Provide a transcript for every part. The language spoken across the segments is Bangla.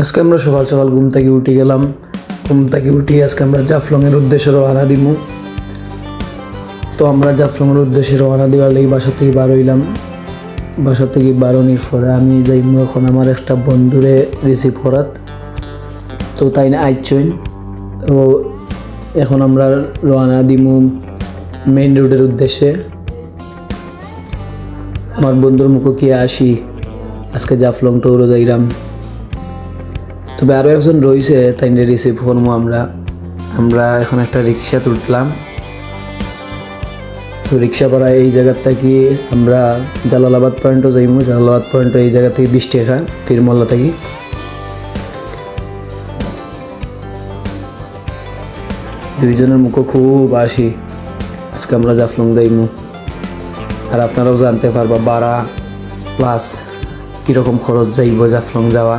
আজকে আমরা সকাল সকাল ঘুম থেকে উঠে গেলাম। ঘুম থেকে উঠে আজকে আমরা জাফলংয়ের উদ্দেশ্যে রওনা দিমু। তো আমরা জাফলংয়ের উদ্দেশ্যে রওনা দেওয়ার লাগি বাসা থেকে বার হইলাম। বাসা থেকে বারোনির পরে আমি যাইমু এখন আমার একটা বন্ধুরে রিসিভ করাত। তো তাই না আইচইন। তো এখন আমরা রওনা দিমু মেইন রোডের উদ্দেশ্যে। আমার বন্ধুর মুখে কি আসি আজকে জাফলং টুরও যাইলাম। তবে আরও একজন রয়েছে তাই রিসিভ করবো আমরা এখন একটা রিক্সাতে উঠলাম। তো রিক্সা ভাড়া এই জায়গার থেকে আমরা জালালাবাদ পয়েন্টও যাইমু। জালালাবাদ পয়েন্ট এই জায়গা থেকে 20 টাকা ফিরমল্লা থেকে। দুইজনের মুখে খুব আসি আজকে আমরা জাফলং যাইমু। আর আপনারাও জানতে পারবা ভাড়া প্লাস কীরকম খরচ যাইব জাফলং যাওয়া।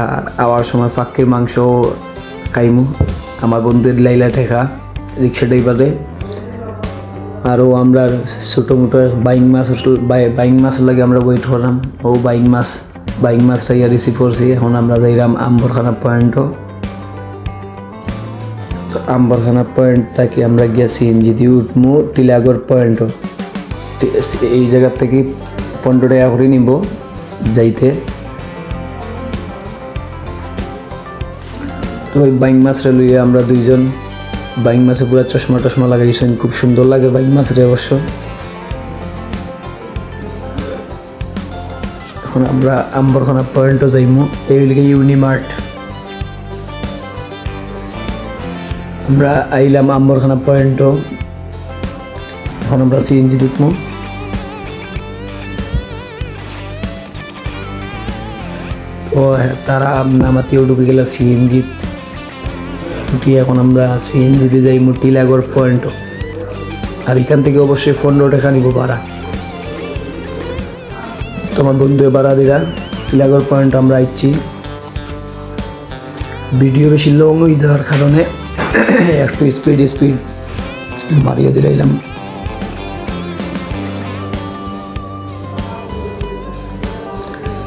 আর আওয়ার সময় পাখির মাংস খাইমু। আমার বন্ধু লাইলা ঠেকা রিক্সা ড্রাইভারে। আরও আমরা ছোটো মোটো বাইং মাছ লাগে আমরা ওয়েট করলাম। ও বাইং মাছ খাইয়া রিসিভ করছি। এখন আমরা যাইলাম আম্বরখানা পয়েন্টও। তো আম্বরখানা পয়েন্ট থেকে আমরা গিয়া সিএনজি দিয়ে উঠমু টিলাগড় পয়েন্টও। এই জায়গার থেকে 15 টাকা করে নিব যাইতে। ওই বাইং মাছরে লইয়া আমরা দুইজন বাইং মাছে পুরো চশমা টশমা লাগাইছেন, খুব সুন্দর লাগে বাইং মাছরে অবশ্য। এখন আমরা আম্বরখানা পয়েন্টও যাইমু। এই লিগে ইউনিমার্ট। আমরা আইলাম আম্বরখানা পয়েন্টও। এখন আমরা সিএনজি উঠমু। ও তারা নামাতিও ডুবে গেল সিএনজি। এখন আমরা সিএনজিতে যাই টিলাগড় পয়েন্ট। আর এখান থেকে অবশ্যই 15 টাকা নিব ভাড়া। তোমার বন্ধু ভাড়া দিলা টিলাগড় পয়েন্ট আমরা আইছি। ভিডিও বেশি লং হয়ে যাওয়ার কারণে একটু স্পিড মারিয়ে দিলাম।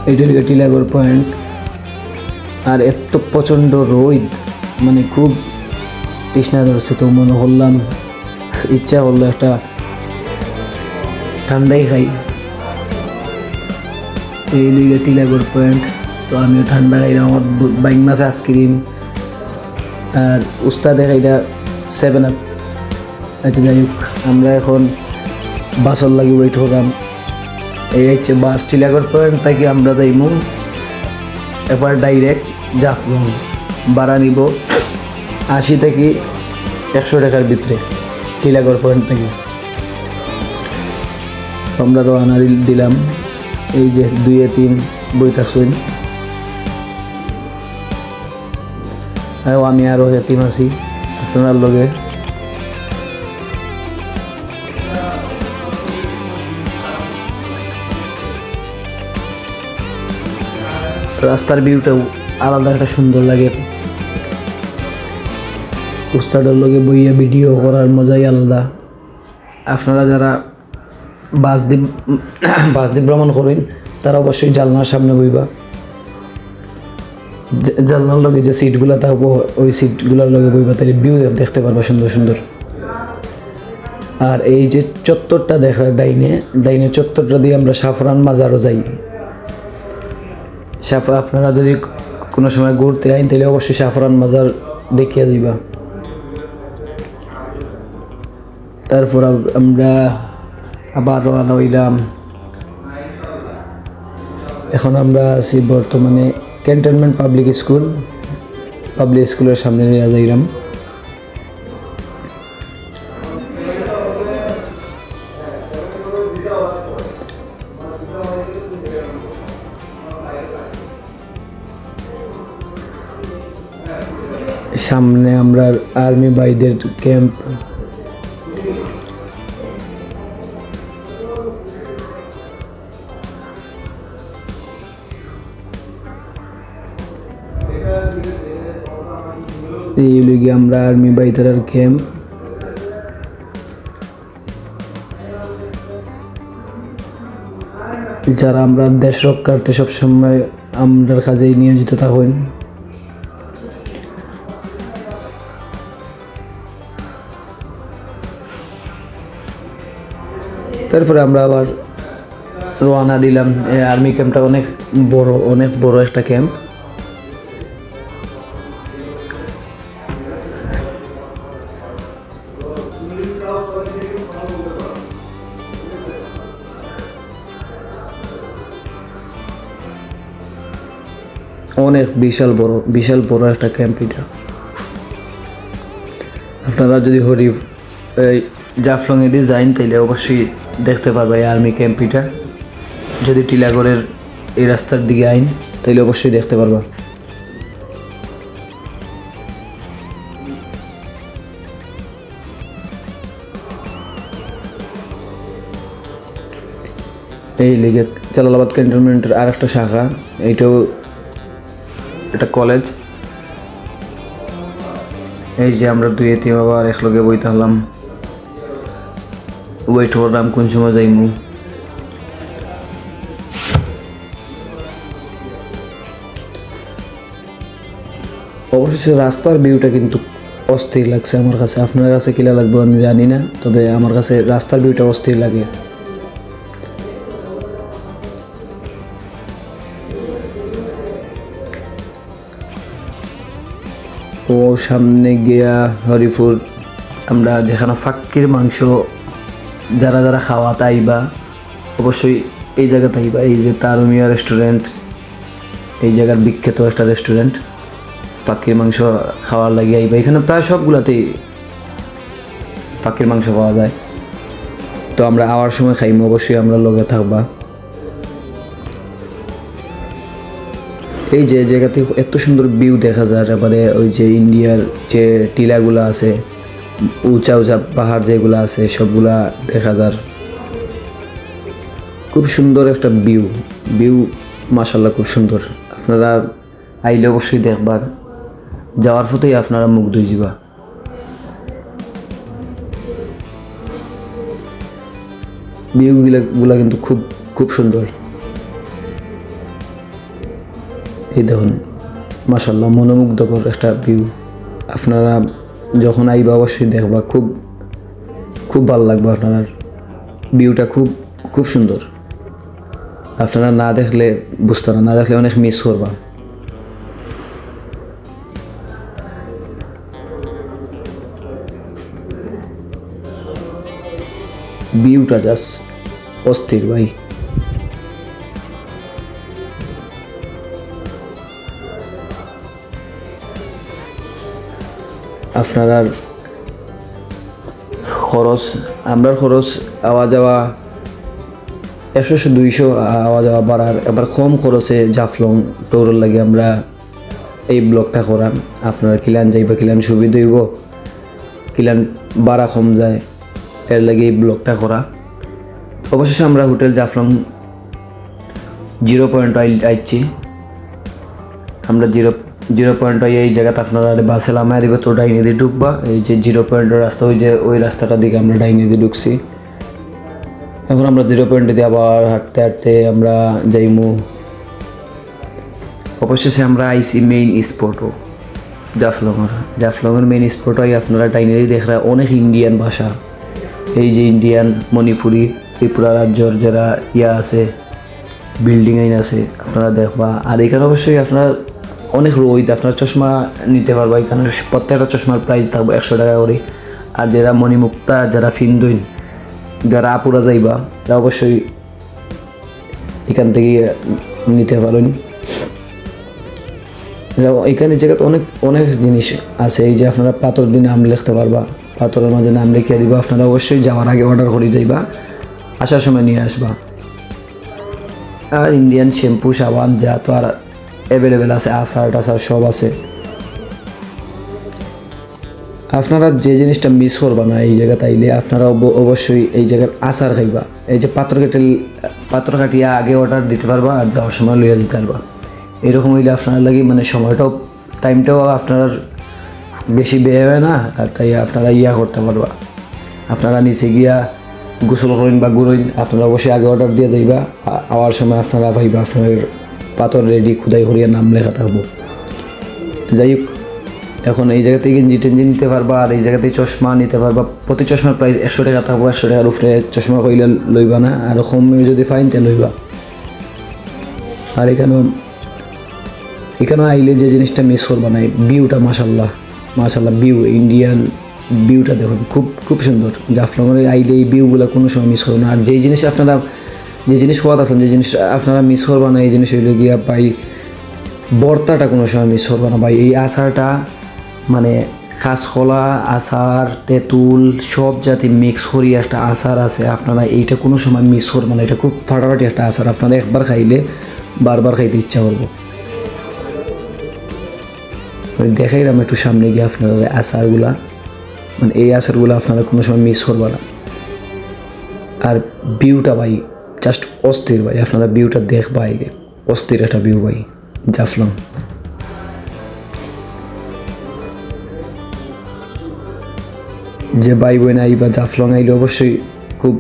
এইটা লিখে টিলাগড় পয়েন্ট। আর এত প্রচণ্ড রোদ, মানে খুব তৃষ্ণা ধরছে। তো মনে করলাম ইচ্ছা করলো একটা ঠান্ডাই খাই। এই লিগে টিলাগড় পয়েন্ট। তো আমিও ঠান্ডা খাইলাম। আমার বাইং মাছ আইসক্রিম আর উস্তাদে খাইলা 7 আপ। আচ্ছা যাই হোক, আমরা এখন বাসর লাগি ওয়েট করলাম। এই হচ্ছে বাস টিলাগড় পয়েন্ট থেকে আমরা যাইমু এবার ডাইরেক্ট জাফলং। ভাড়া নিব 80 থেকে 100 টাকার ভিতরে টিলাগড় পয়েন্ট থেকে। আমরা রওনা দিলাম। এই যে 2-3 বই থাকছেন। আমি আরও হেতিম আছি আপনার লগে। রাস্তার ভিউটাও আলাদা একটা সুন্দর লাগে। উস্তাদের লগে বইয়া ভিডিও করার মজাই আলাদা। আপনারা যারা বাস দিয়ে ভ্রমণ করেন তারা অবশ্যই জানলার সামনে বইবা। জানলার লগে যে সিটগুলো থাকবো ওই সিটগুলোর লগে বইবা, তাহলে ভিউ দেখতে পারবা সুন্দর সুন্দর। আর এই যে চত্বরটা দেখা ডাইনে চত্বরটা দিয়ে আমরা সাফরান মাজারও যাই। আপনারা যদি কোনো সময় ঘুরতে আইন তাহলে অবশ্যই সাফরান মাজার দেখিয়ে দিবা। তারপর আমরা আবার রওনা হইলাম। এখন আমরা আছি বর্তমানে ক্যান্টনমেন্ট পাবলিক স্কুলের সামনে যাইলাম। সামনে আমরা আর্মি ভাইদের ক্যাম্প। এই লিগে আমরা আর্মি ভাইদের ক্যাম্প। যারা আমরা দেশ রক্ষার্থে সবসময় আমাদের কাজে নিয়োজিত থাকুন। তারপরে আমরা আবার রওনা দিলাম। এই আর্মি ক্যাম্পটা অনেক বড় একটা ক্যাম্প। অনেক বিশাল বড় একটা ক্যাম্প এটা। আপনারা যদি জাফলং এ যান তাইলে অবশ্যই দেখতে পারবে এই আর্মি ক্যাম্প এটা। যদি টিলাগড়ের এই রাস্তার দিকে আইন তাইলে অবশ্যই দেখতে পারবা। এই লিগে জালালাবাদ ক্যান্টনমেন্টের আর একটা শাখা, এইটাও এটা কলেজ। এই যে আমরা দুই এতিম আবার একলগে বইতে হলাম, ওয়েট করলাম কোন সময় যাইমু। অবশেষে রাস্তার ভিউটা কিন্তু অস্থির লাগছে আমার কাছে। আপনার কাছে কিলা লাগবে আমি জানি না, তবে আমার কাছে রাস্তার ভিউটা অস্থির লাগে। ও সামনে গিয়া হরিপুর, আমরা যেখানে ফাক্কির মাংস যারা খাওয়া তাইবা অবশ্যই এই জায়গা তাইবা। এই যে তারুমিয়া রেস্টুরেন্ট, এই জায়গার বিখ্যাত একটা রেস্টুরেন্ট, পাখির মাংস খাওয়ার লাগে আইবা। এখানে প্রায় সবগুলাতেই পাখির মাংস পাওয়া যায়। তো আমরা আওয়ার সময় খাইমু, অবশ্যই আমরা লগে থাকবা। এই যে জায়গাতে এত সুন্দর ভিউ দেখা যায়, এবারে ওই যে ইন্ডিয়ার যে টিলাগুলো আছে, উঁচা পাহাড় যেগুলো আছে সবগুলা দেখা যায়। খুব সুন্দর একটা ভিউ মাশাআল্লাহ, খুব সুন্দর। আপনারা আইলে অবশ্যই দেখবা, যাওয়ার পথেই আপনারা মুগ্ধ হয়ে যাবা। ভিউগুলা কিন্তু খুব সুন্দর। এই দেখুন মাশাআল্লাহ, মনোমুগ্ধকর একটা ভিউ। আপনারা যখন আইবা অবশ্যই দেখবা, খুব ভালো লাগবে আপনার। ভিউটা খুব সুন্দর। আপনারা না দেখলে বুঝতে না দেখলে অনেক মিস করবা। ভিউটা জাস্ট অস্থির ভাই। আপনার আমরা খরচ আওয়া যাওয়া 100-200 আওয়া যাওয়া বাড়ার। এবার কম খরচে জাফলং ট্যুরের লাগে আমরা এই ব্লগটা করা। আপনারা কিলান যাইবা, কিলান সুবিধা হইব, কিলান বাড়া কম যায়, এর লাগে এই ব্লগটা করা। অবশেষে আমরা হোটেল জাফলং 0 পয়েন্ট আইছি। আমরা 0 পয়েন্ট এই জায়গাতে আপনারা বাসে নামায় দিবে, তো ডাইনে দিয়ে ঢুকবা। এই যে 0 পয়েন্টের রাস্তা, ওই রাস্তাটার দিকে আমরা ডাইনে দিয়ে ঢুকছি। এখন আমরা 0 পয়েন্টে দিয়ে আবার হাঁটতে আমরা যাইমু। অবশেষে আমরা আইসি মেইন স্পটও জাফলংয়ের মেইন স্পটই আপনারা ডাইনে দিয়ে দেখরা অনেক ইন্ডিয়ান ভাষা। এই যে ইন্ডিয়ান, মণিপুরি, ত্রিপুরা রাজ্যর যারা আছে বিল্ডিং আইন আছে আপনারা দেখবা। আর এখানে অবশ্যই আপনার অনেক রোদ, আপনার চশমা নিতে পারবা। এখানে প্রত্যেকটা চশমার প্রাইস থাকবে 100 টাকা করে। আর যারা মণিমুক্তা, যারা ফিনদইন, যারা আপুরা যাইবা, তারা অবশ্যই এখান থেকে নিতে পারেন। এখানে জায়গাতে অনেক জিনিস আছে। এই যে আপনারা পাথর দিয়ে নাম লিখতে পারবা, পাথরের মাঝে নাম লিখিয়ে দিবা। আপনারা অবশ্যই যাওয়ার আগে অর্ডার করে যাইবা, আসার সময় নিয়ে আসবা। আর ইন্ডিয়ান শ্যাম্পু সাবান যা তো আর অ্যাভেলেবেল আছে, আচার টাচার সব আছে। আপনারা যে জিনিসটা মিস করবা না এই জায়গাতে আইলে, আপনারা অবশ্যই এই জায়গার আচার খাইবা। এই যে পাত্র কাটিয়া আগে অর্ডার দিতে পারবা, আর যাওয়ার সময় লইয়া দিতে পারবা। এরকম হইলে আপনার লাগে মানে টাইমটাও আপনার বেশি ব্যয় হয় না, আর তাই আপনারা করতে পারবা। আপনারা নিচে গিয়া গোসল করেন বা ঘুরেন, আপনারা অবশ্যই আগে অর্ডার দিয়ে যাইবা। আওয়ার সময় আপনারা ভাইবা আপনার পাথর রেডি খুদাই করিয়া নাম লেখা থাকবো। যাই হোক, এখন এই জায়গাতে গেঞ্জি টেঞ্জি নিতে পারবা, আর এই জায়গাতে চশমা নিতে পারবা। প্রতি চশমার প্রাইস 100 টাকা থাকবো। 100 টাকার উপরে চশমা কইলে লইবা না, আর কমে যদি ফাইন তে লইবা। আর এখানেও আইলে যে জিনিসটা মিস করবা না, ভিউটা মাশাল্লাহ ভিউ, ইন্ডিয়ান ভিউটা দেখুন খুব সুন্দর। জাফলংয়ে আইলে এই ভিউগুলো কোনো সময় মিস করবো না। আর যে জিনিস হওয়া আসলাম, যে জিনিস আপনারা মিস করবা না, এই জিনিস হইলে গিয়া ভাই বর্তাটা কোনো সময় মিস করবা না ভাই। এই আচারটা মানে কাঁচকলা আচার, তেঁতুল সব জাতি মিক্স করি একটা আচার আছে, আপনারা এইটা কোনো সময় মিস করবেন না। এটা খুব ফাটাফাটি একটা আচার, আপনারা একবার খাইলে বারবার খাইতে ইচ্ছা করবো। দেখাইলাম একটু সামনে গিয়ে আপনারা আচারগুলা, মানে এই আচারগুলো আপনারা কোনো সময় মিস করবেন না। আর ভিউটা ভাই জাস্ট অস্থির ভাই, আপনারা ভিউটা দেখবা, আইলে অস্থির একটা ভিউ ভাই জাফলং। যে ভাই বোন আইবা জাফলং আইলে অবশ্যই খুব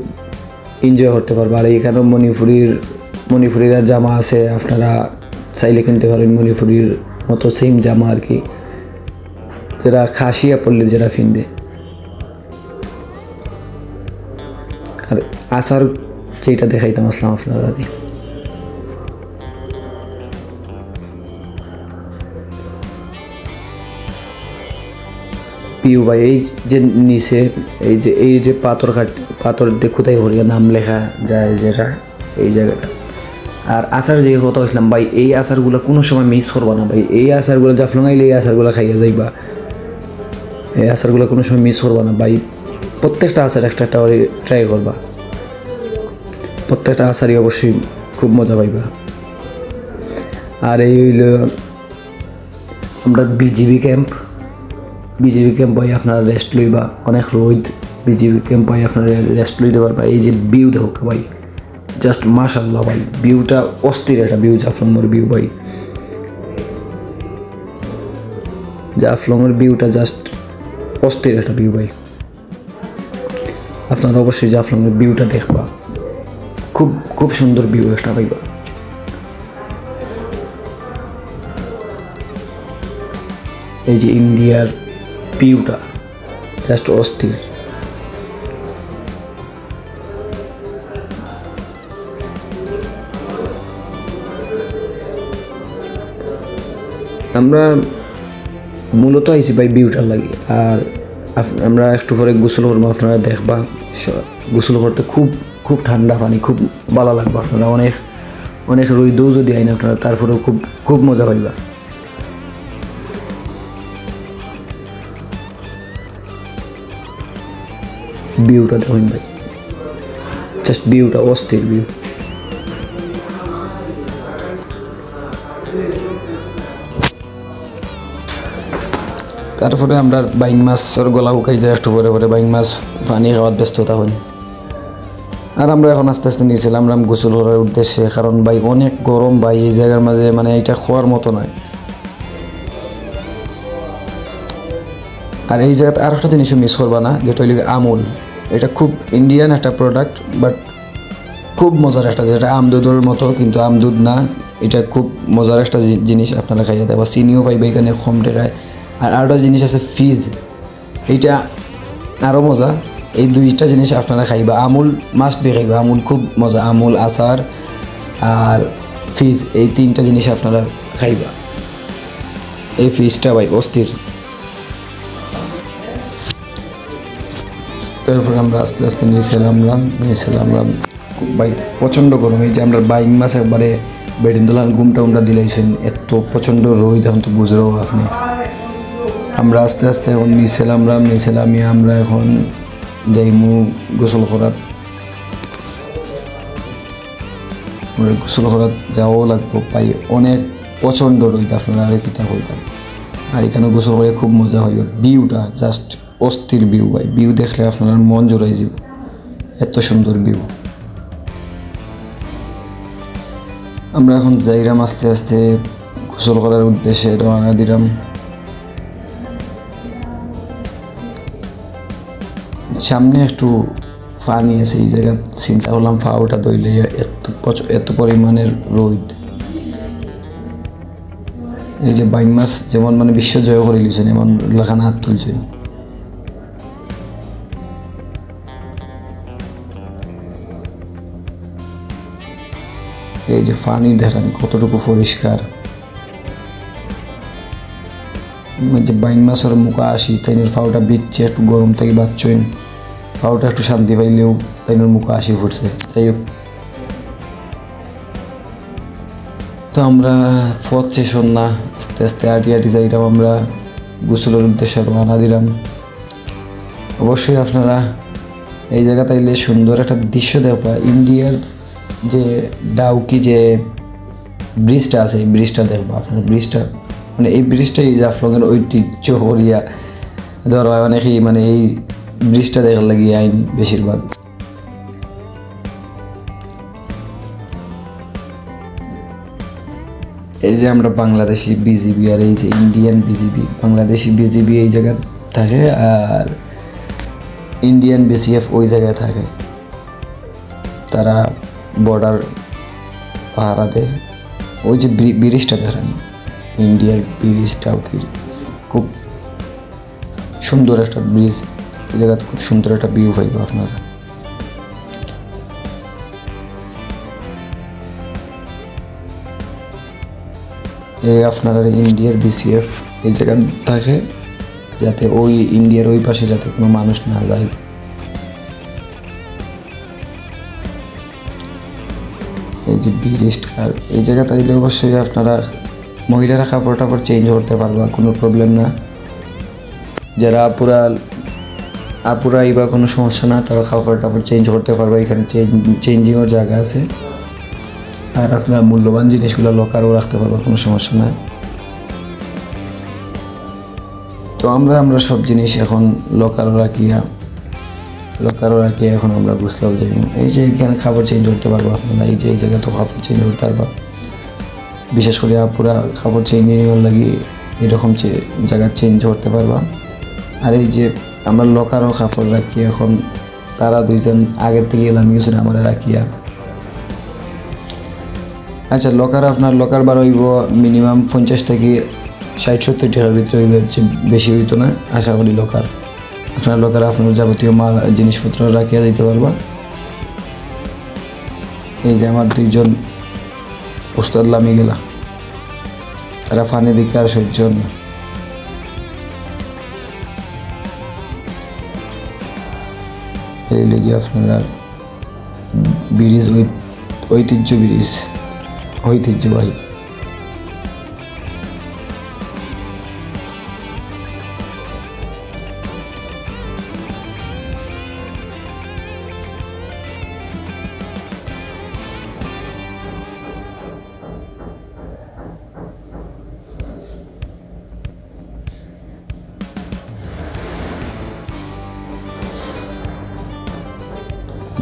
এনজয় করতে পারবে। আর এইখানেও মণিপুরির আর জামা আছে, আপনারা চাইলে কিনতে পারেন মণিপুরির মতো সেম জামা আর কি, যেটা খাসিয়া পল্লীর যেটা ফিনদে। আর আচার যেটা দেখাইতাম আসলাম আপনারা, পিউ ভাই এই যে নিচে এই যে পাথর কোথায় হরিয়া নাম লেখা যায় যেটা এই জায়গাটা। আর আচার যে কথা হইলাম ভাই, এই আচারগুলো কোনো সময় মিস করবা না ভাই। এই আচারগুলো জাফলং আইলে এই আচারগুলো খাইয়া যাইবা, এই আচারগুলো কোনো সময় মিস করবা না ভাই। প্রত্যেকটা আচার একটা ট্রাই করবা, প্রত্যেকটা আচারই অবশ্যই খুব মজা পাইবা। আর এই হইল আমরা বিজিবি ক্যাম্প ভাই, আপনারা রেস্ট লইবা, অনেক রোদ। বিজিবি ক্যাম্প ভাই আপনারা রেস্ট লইতে পারবা। এই যে ভিউ দেখো ভাই, জাস্ট মাশাআল্লাহ ভাই, ভিউটা অস্থির একটা ভিউ, জাফলংয়ের ভিউ ভাই। জাফলংয়ের ভিউটা জাস্ট অস্থির একটা ভিউ ভাই। আপনারা অবশ্যই জাফলংয়ের ভিউটা দেখবা, খুব সুন্দর ভিউ একটা পাইবা। এই যে ইন্ডিয়ার ভিউটা জাস্ট অস্থির। আমরা মূলত আইছি ভাই ভিউটার লাগে। আর আমরা একটু পরে গোসল করবো, আপনারা দেখবা। গোসল করতে খুব ঠান্ডা পানি, খুব ভালো লাগবে। আপনারা অনেক রোদেও যদি আইন আপনারা, তারপরেও খুব মজা পাইবা। ভিউটা দেখুন ভাই, জাস্ট ভিউটা অস্থির ভিউ। তারপরে আমরা বাইং মাছের গলা উকাই যায়, একটু পরে বাইং মাছ পানি খাওয়ার ব্যস্ততা হই। আর আমরা এখন আস্তে আস্তে নিয়েছিলাম গোসল করার উদ্দেশ্যে, কারণ ভাই অনেক গরম ভাই এই জায়গার মাঝে, মানে এটা খাওয়ার মতো নয়। আর এই জায়গাতে আর একটা জিনিসও মিস করবা না, যেটা হইল আমুল। এটা খুব ইন্ডিয়ান একটা প্রোডাক্ট, বাট খুব মজার একটা, যেটা আমদুদের মতো কিন্তু আমদুদ না। এটা খুব মজার একটা জিনিস, আপনারা খাইয়া দেবা। চিনিও পাইবে এখানে কম টাকায়। আর আরেকটা জিনিস আছে ফিজ, এইটা আরও মজা। এই দুইটা জিনিস আপনারা খাইবা, আমুল মাস্ট বি খাইবা। আমুল খুব মজা, আমুল আচার আর ফিজ, এই তিনটা জিনিস আপনারা খাইবা। এই ফিজটা ভাই অস্থির। তারপরে আমরা আস্তে আস্তে নিয়েছিলাম ভাই প্রচণ্ড গরম। এই যে আমরা বাইং মাছ একবারে বেডিন্দোলান গুমটা দিলাইছেন, এত প্রচণ্ড রোদ, এখন তো বুঝলেও আপনি। আমরা আস্তে আস্তে এখন নিয়েছিলাম আমরা এখন যাইমু গোসল করার যাওয়াও লাগবো ভাই, অনেক প্রচণ্ড রোদ, আপনারা আর কিতা হইতাম। আর এখানে গোসল করে খুব মজা হইব। ভিউটা জাস্ট অস্থির ভিউ ভাই, ভিউ দেখলে আপনার মন জোড়াই যাব, এত সুন্দর ভিউ। আমরা এখন যাইরাম আস্তে আস্তে গোসল করার উদ্দেশ্যে রওনা দিলাম। সামনে একটু পানি আছে, এই জায়গা চিন্তা করলাম ফাওটা দইলে এত পরিমাণের রোদ, এই যে বাইন মাছ যেমন মানে বিশ্ব জয় করে লিছেন এমন লেখানা হাত তুলছেন। এই যে পানি দেখেন কতটুকু পরিষ্কার। যে বাইন মাছের মুখে আসি তাইনের ফাউটা বিচ্ছে একটু গরম থেকে বাচ্চইন, ফাউটা একটু শান্তি পাইলেও তাইনের মুখে আসি ফুটছে। যাই হোক, তো আমরা ফোর্থ সেশন না আস্তে আস্তে আটি যাইলাম আমরা গোসলের উদ্দেশ্যে রওনা দিলাম। অবশ্যই আপনারা এই জায়গা তাইলে সুন্দর একটা দৃশ্য দেখবা। ইন্ডিয়ার যে ডাউকি যে ব্রিজটা আছে এই ব্রিজটা দেখবা আপনার। ব্রিজটা মানে এই ব্রিজটাই জাফলংয়ের ঐতিহ্য হরিয়া ধর অনেকেই মানে এই ব্রিজটা দেখার লাগি আইন বেশিরভাগ। এই যে আমরা বাংলাদেশি বিজিবি আর এই যে ইন্ডিয়ান বিজিবি, বাংলাদেশি বিজিবি এই জায়গায় থাকে আর ইন্ডিয়ান বিসিএফ ওই জায়গায় থাকে। তারা বর্ডার পাহারা দেয়। ওই যে ব্রিজটা দেখেন ইন্ডিয়ার ব্রিজটাও কি খুব সুন্দর একটা ব্রিজ। এই জায়গাতে খুব সুন্দর একটা ভিউ পাইব আপনারা। এই আপনারা ইন্ডিয়ার বিসিএফ এই জায়গায় থাকে যাতে ওই ইন্ডিয়ার ওই পাশে যাতে কোনো মানুষ না যায়। এই যে ব্রিজটা আর এই জায়গা তাইলে অবশ্যই আপনারা মহিলারা কাপড় টাপড় চেঞ্জ করতে পারবা, কোনো প্রবলেম না। যারা আপুরা বা কোনো সমস্যা না, তারা কাপড় টাপড় চেঞ্জ করতে পারবা। এখানে চেঞ্জিংয়ের জায়গা আছে। আর আপনার মূল্যবান জিনিসগুলো লকারও রাখতে পারবা, কোনো সমস্যা নাই। তো আমরা সব জিনিস এখন লকারও রাখিয়া এখন আমরা বুঝলাম যে এই যে এখানে খাবার চেঞ্জ করতে পারবো আপনারা। এই যে এই জায়গায় তো কাপড় চেঞ্জ করতে পারবা। বিশেষ করে আপুরা কাপড় চেঞ্জিংয়ের লাগি এরকম জায়গা চেঞ্জ করতে পারবা। আর এই যে আমরা লকারও কাপড় রাখি এখন তারা দুইজন আগের থেকে এলাম গেছেন আমরা রাখিয়া। আচ্ছা, আপনার লকার বার হইব মিনিমাম 50 থেকে 60-70 টাকার ভিতরে হইবে, বেশি হইতো না আশা করি। আপনার আপনার যাবতীয় মাল জিনিসপত্র রাখিয়া দিতে পারবা। এই যে আমার দুইজন ওস্তাদ লামি গেলা, তারা ফানি দিকে আর সহ্য না। এই লেগে আপনার ব্রিজ ঐতিহ্যবাহী।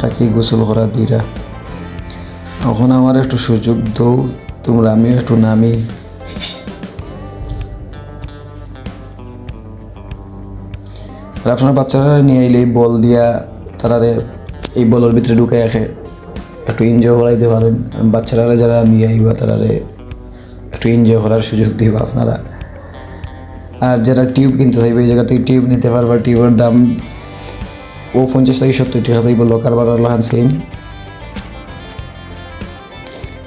রাখি গোসল করা দিরা। এখন আমার একটু সুযোগ দৌ, তোমরা আমিও একটু নামি। আর আপনার বাচ্চারা নিয়ে এলে এই বল দিয়া তারারে এই বলের ভিতরে ঢুকে রাখে একটু এনজয় করাইতে পারেন। বাচ্চারা যারা নিয়ে আইবা তারারে একটু এনজয় করার সুযোগ দিবা আপনারা। আর যারা টিউব কিনতে চাইবে এই জায়গা থেকে টিউব নিতে পারবা। টিউবের দাম ও 50 থেকে 70 টাকা চাইব, লকার বাড়ার লাহান সেম।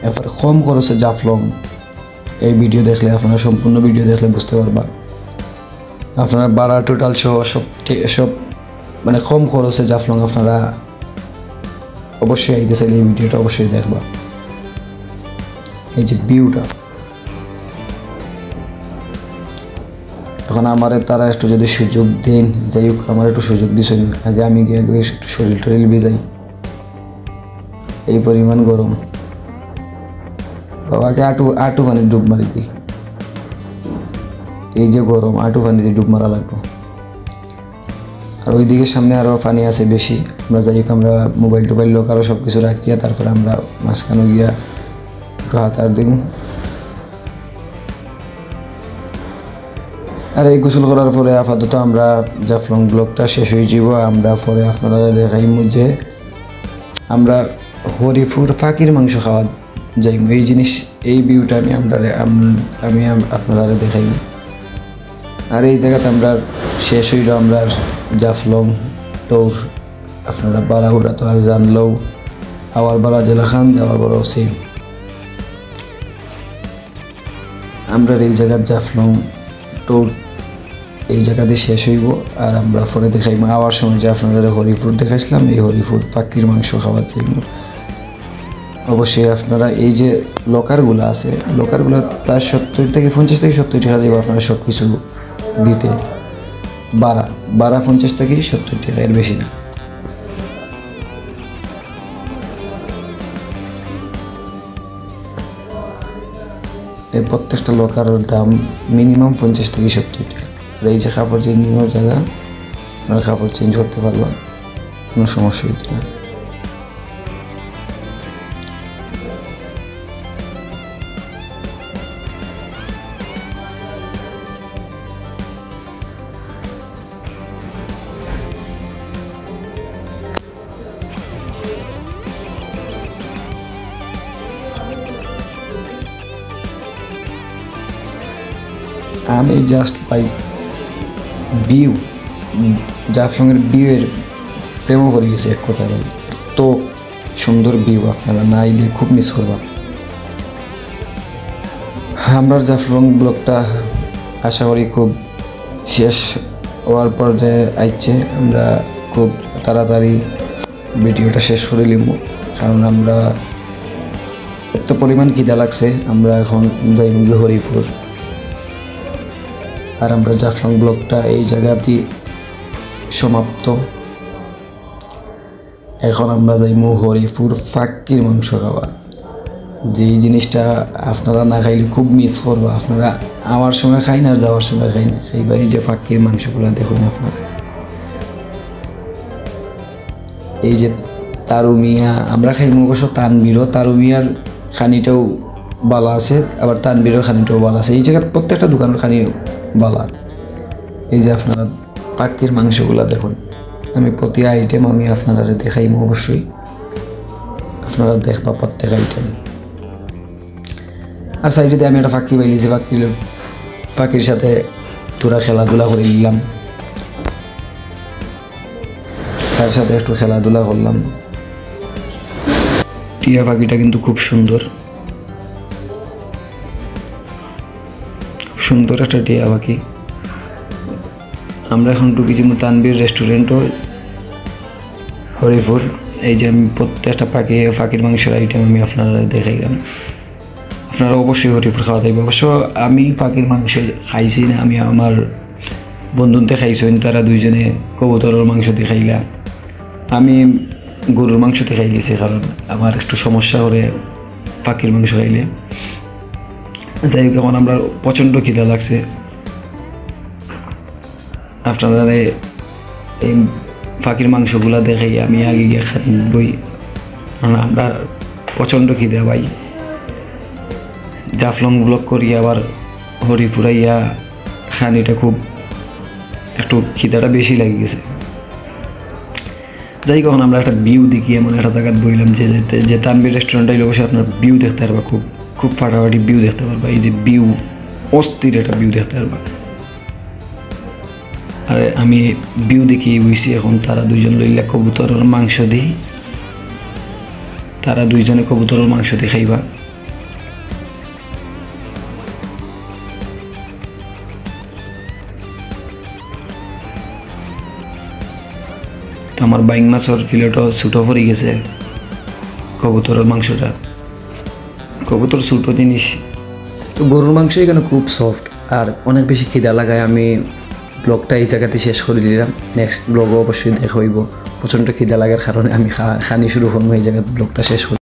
এরপর কম খরচে জাফলং এই ভিডিও দেখলে আপনারা সম্পূর্ণ ভিডিও দেখলে বুঝতে পারবা। আপনারা ভাড়া টোটাল সহ সব মানে কম খরচে জাফলং আপনারা অবশ্যই আইতে চাইলে এই ভিডিওটা অবশ্যই দেখবা। এই যে ভিউটা এখন আমার তারা একটু যদি সুযোগ দেন, যাই হোক আমার একটু সুযোগ দিছেন। আগে আমি গিয়ে একটু শরীর টরিল ভিজাই, এই পরিমাণ গরম। বাবাকে আটু পানি ডুব মারি দিই। এই যে গরম, আটু পানি দিয়ে ডুব মারা লাগবো। আর ওইদিকে সামনে আরও পানি আছে বেশি। আমরা যাই হোক আমরা মোবাইল টোবাইল লোক আরও সব কিছু রাখিয়া তারপরে আমরা মাঝখানে গিয়া একটু হাত আর দিই। আর এই গোসল করার পরে আপাতত আমরা জাফলং ব্লগটা শেষ হয়ে যাব। আমরা পরে আপনারা দেখাইম যে আমরা হরিপুর পাখির মাংস খাওয়া যাইম। এই জিনিস এই ভিউটা আমি আপনারা দেখাই। আর এই জায়গাতে আমরা শেষ হইল আমরা জাফলং ট্যুর। আপনারা বারাউড়া তো আর জানলেও আবার বারা জেলা খান যাওয়ার বড় সেম। আমরা এই জায়গার জাফলং ট্যুর এই জায়গাতে শেষ হইব। আর আমরা পরে দেখাইব আওয়ার সময় যে আপনারা হরিপুর দেখাইছিলাম, এই হরিপুর পাখির মাংস খাওয়ার জন্য। অবশ্যই আপনারা এই যে লকারগুলো আছে, লকারগুলো প্রায় 70 থেকে 50 থেকে 70 টাকা যাবে আপনারা সব কিছু দিতে। বারা 50 থেকে 70 টাকা, এর বেশি না। এই প্রত্যেকটা লকারের দাম মিনিমাম 50 থেকে 70 টাকা। আর এই যে কাপড় চেঞ্জিংয়ের জায়গা, আপনারা কাপড় চেঞ্জ করতে পারবেন, কোনো সমস্যা হইতে না। আমি জাস্ট বাই ভিউ, জাফলংয়ের ভিউয়ের প্রেমও করে গেছে এক কথা ভাই। তো সুন্দর ভিউ, আপনারা না আইলে খুব মিস করবা। আমরা জাফলং ব্লগটা আশা করি খুব শেষ হওয়ার পর্যায়ে আইছে। আমরা খুব তাড়াতাড়ি ভিডিওটা শেষ করে নিব, কারণ আমরা এত পরিমাণ খিদা লাগছে। আমরা এখন যাইব হরিপুর। আর আমরা জাফলং ব্লগটা এই জায়গাতেই সমাপ্ত। এখন আমরা যাইব হরিপুর পাখির মাংস খাওয়া। যেই জিনিসটা আপনারা না খাইলে খুব মিস করবো। আপনারা আমার সময় খাই না আর যাওয়ার সময় খাই না, খাইবা এই যে পাখির মাংসগুলো দেখুন আপনারা। এই যে তারুমিয়া আমরা খাই অবশ্য তানবীরও, তারুমিয়ার খানিটাও বালা আছে, আবার তানবীরের খানিটাও বালা আছে। এই জায়গার প্রত্যেকটা দোকানের খানি বালা। এই যে আপনারা পাখির মাংসগুলা দেখুন, আমি প্রতি আইটেম আমি আপনারা দেখাইব অবশ্যই, আপনারা দেখবা প্রত্যেক আইটেম। আর সাইডে আমি একটা পাখি পাইলিছি, পাখির সাথে তোরা খেলাধুলা করে নিলাম, তার সাথে একটু খেলাধুলা করলাম। টিয়া পাখিটা কিন্তু খুব সুন্দর, খুব সুন্দর একটা টিয়া পাখি। আমরা এখন ঢুকেছি তানবীর রেস্টুরেন্টও হরিপুর। এই যে আমি প্রত্যেকটা পাখির মাংসের আইটেম আমি আপনারা দেখাইলাম। আপনারা অবশ্যই হরিপুর খাওয়া থাকবে। অবশ্য আমি পাখির মাংস খাইছি না, আমি আমার বন্ধুতে খাইছেন, তারা দুইজনে কবুতরের মাংস দেখাইলা। আমি গরুর মাংস দেখাইলিছি, কারণ আমার একটু সমস্যা করে পাখির মাংস খাইলে। যাই হোক, এখন আমরা প্রচণ্ড খিদা লাগছে। আপনারা এই পাখির মাংসগুলা দেখাই আমি আগে গিয়ে খাবই, আমরা প্রচণ্ড খিদা ভাই। জাফলং ব্লগ করি আবার হরিপুরাইয়া খানিটা খুব একটু খিদাটা বেশি লাগে গেছে। যাই কখন আমরা একটা ভিউ দেখি এমন একটা জায়গায় বললাম যে তানবীর রেস্টুরেন্ট আইলে অবশ্যই আপনার ভিউ দেখতে পারবা, খুব ফাটাফাটি ভিউ দেখতে পারবা। এই যে ভিউ, অস্থির একটা ভিউ দেখতে পারবা। আর আমি ভিউ দেখি বুঝছি এখন তারা দুইজন লইলা কবুতরের মাংস দিই, তারা দুইজনে কবুতরের মাংস দিয়ে খাইবা। আমার বাইং মাছের ফিলেটও ছুটো পড়ে গেছে কবুতরের মাংসটা। কবুতর ছোটো জিনিস, তো গরুর মাংস এখানে খুব সফট আর অনেক বেশি খিদা লাগায়। আমি ব্লগটা এই জায়গাতে শেষ করে দিলাম। নেক্সট ব্লগও অবশ্যই দেখা হইব। প্রচণ্ড খিদা লাগার কারণে আমি খানি শুরু করবো, এই জায়গায় ব্লগটা শেষ